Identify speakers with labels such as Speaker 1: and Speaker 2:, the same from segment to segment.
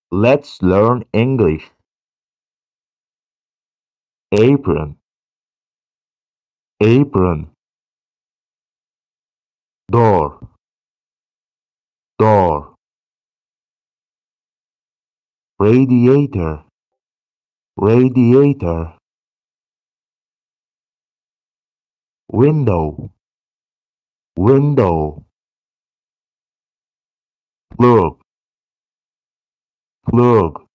Speaker 1: Let's learn English. Apron, apron, door, door, radiator, radiator, window, window, plug, plug,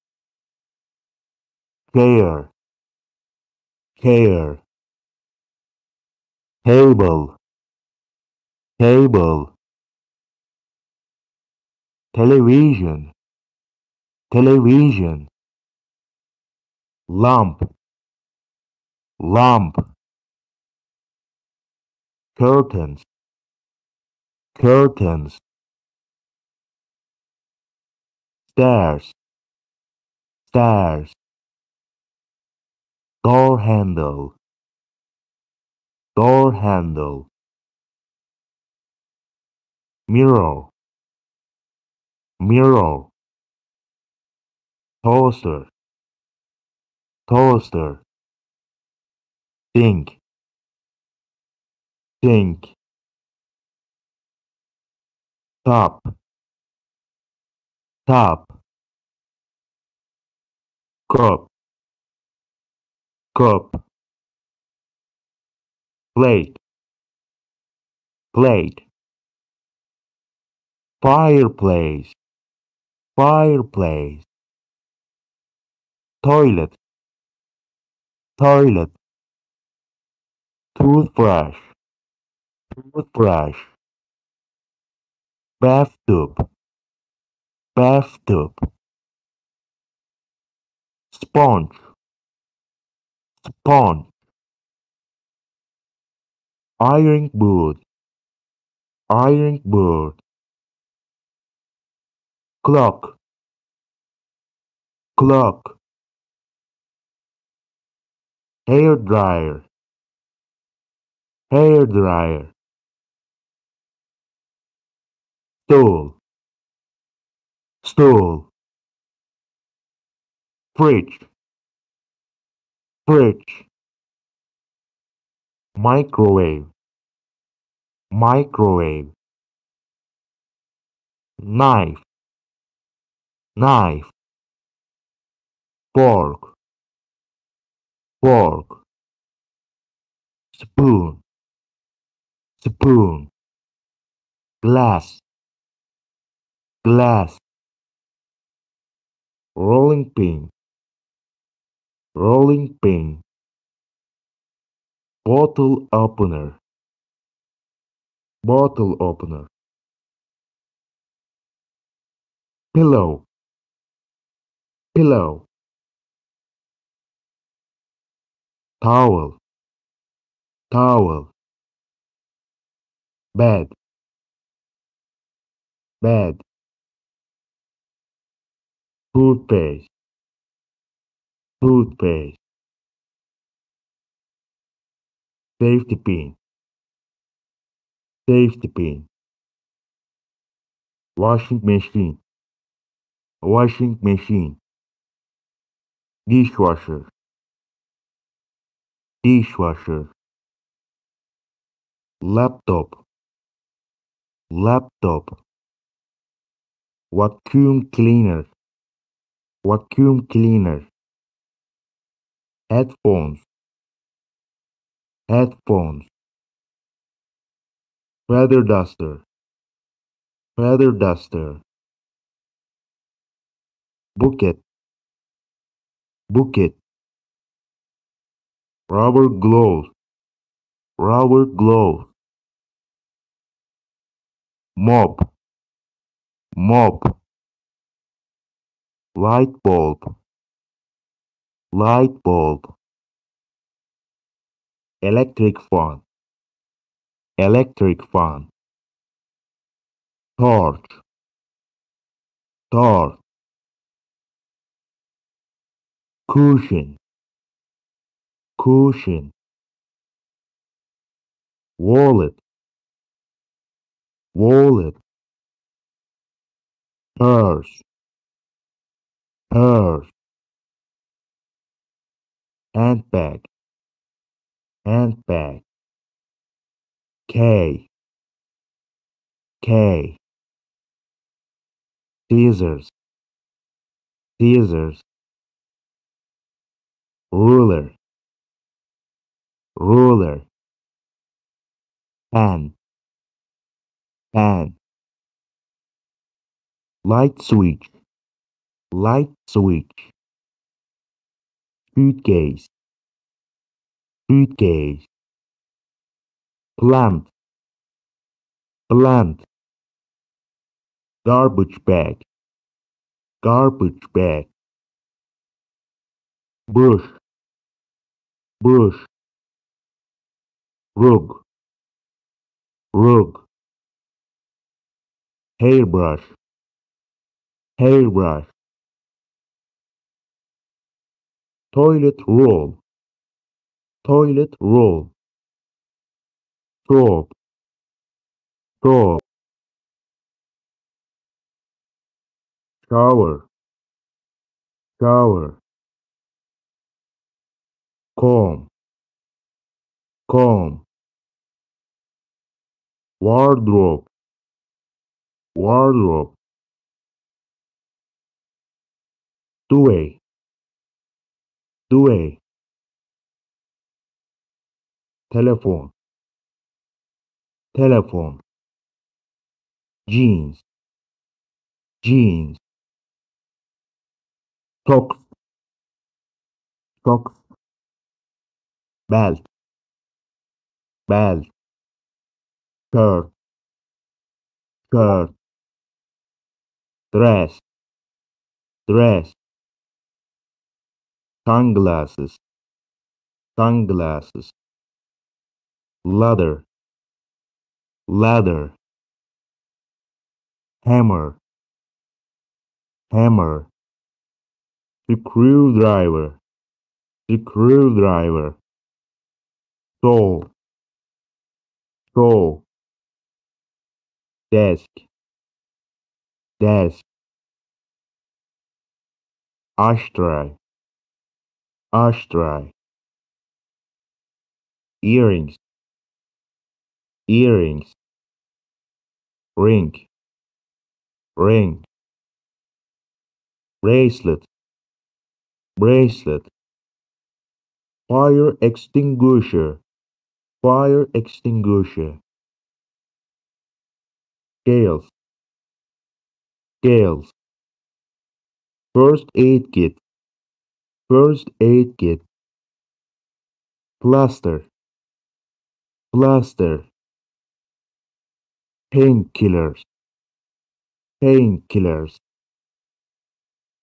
Speaker 1: chair, chair, table, table, television, television, lamp, lamp, curtains, curtains, stairs, stairs, door handle, door handle, mirror, mirror, toaster, toaster, sink, sink, top, top, cup, cup, plate, plate, fireplace, fireplace, toilet, toilet, toothbrush, toothbrush, bathtub, bathtub, sponge, sponge, ironing board, ironing board, clock, clock, hair dryer, hair dryer, stool, stool, fridge, fridge, microwave, microwave, knife, knife, fork, fork, spoon, spoon, glass, glass, rolling pin, rolling pin, bottle opener, bottle opener, pillow, pillow, towel, towel, bed, bed, toothpaste, toothpaste, safety pin, safety pin, washing machine, washing machine, dishwasher, dishwasher, laptop, laptop, vacuum cleaner, vacuum cleaner, headphones, headphones, feather duster, feather duster, bucket, bucket, rubber gloves, rubber gloves, mop, mop, light bulb, light bulb, electric fan, electric fan, torch, torch, cushion, cushion, wallet, wallet, purse, purse, handbag, handbag, K, K, scissors, scissors, ruler, ruler, pen, pen, light switch, light switch, suitcase, suitcase, plant, plant, garbage bag, garbage bag, brush, brush, rug, rug, hairbrush, hairbrush, toilet roll, toilet roll, soap, soap, shower, shower, comb, comb, wardrobe, wardrobe, duvet, duvet, telephone, telephone, jeans, jeans, socks, socks, belt, belt, shirt, shirt, dress, dress, sunglasses, sunglasses, ladder, ladder, hammer, hammer, screwdriver, screwdriver, saw, saw, desk, desk, ashtray, ashtray, earrings, earrings, ring, ring, bracelet, bracelet, fire extinguisher, fire extinguisher, scales, scales, first aid kit, first aid kit, plaster, plaster, painkillers, painkillers,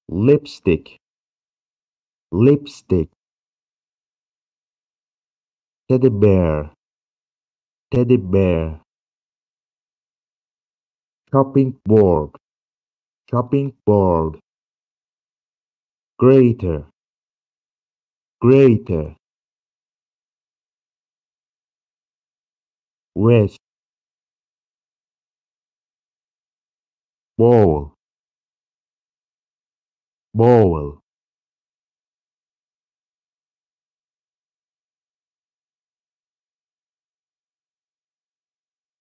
Speaker 1: lipstick, lipstick, teddy bear, teddy bear, chopping board, chopping board, grater, grater, vest, bowl, bowl,